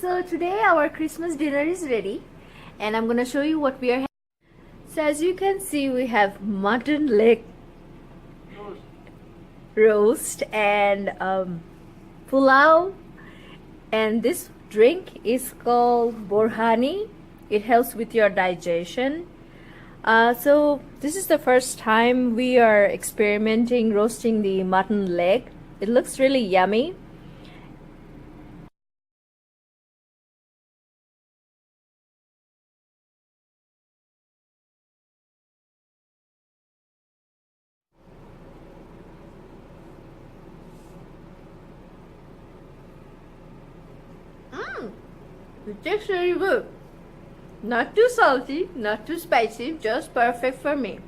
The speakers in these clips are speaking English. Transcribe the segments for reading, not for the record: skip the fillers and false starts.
So today our Christmas dinner is ready and I'm gonna show you what we are having. So as you can see, we have mutton leg roast and pulao, and this drink is called borhani. It helps with your digestion. So this is the first time we are experimenting roasting the mutton leg. It looks really yummy. It tastes really good. Not too salty, not too spicy, just perfect for me.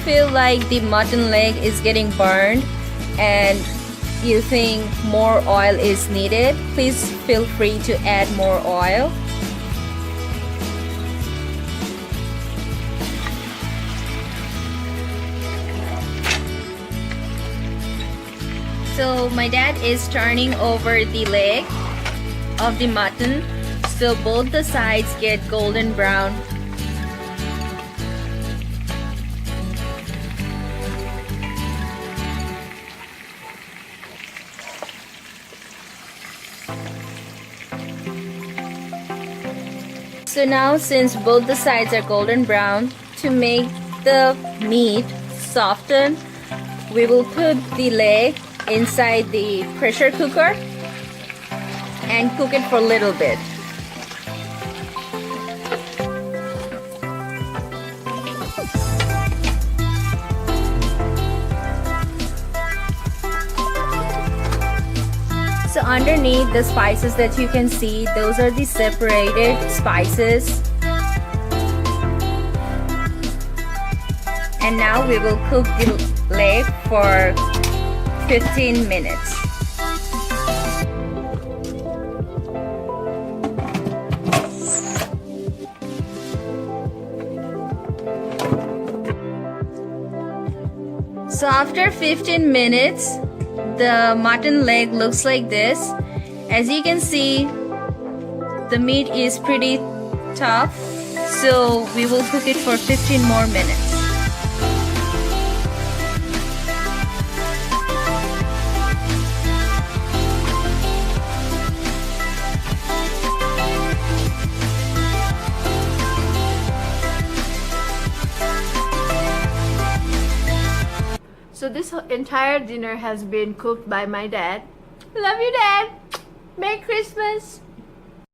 feel like the mutton leg is getting burned and you think more oil is needed, please feel free to add more oil. So my dad is turning over the leg of the mutton so both the sides get golden brown. So now, since both the sides are golden brown, to make the meat soften, we will put the leg inside the pressure cooker and cook it for a little bit. So underneath the spices that you can see, those are the separated spices. And now we will cook the leg for 15 minutes. So after 15 minutes, the mutton leg looks like this. As you can see, the meat is pretty tough, so we will cook it for 15 more minutes. So this entire dinner has been cooked by my dad. Love you, Dad. Merry Christmas.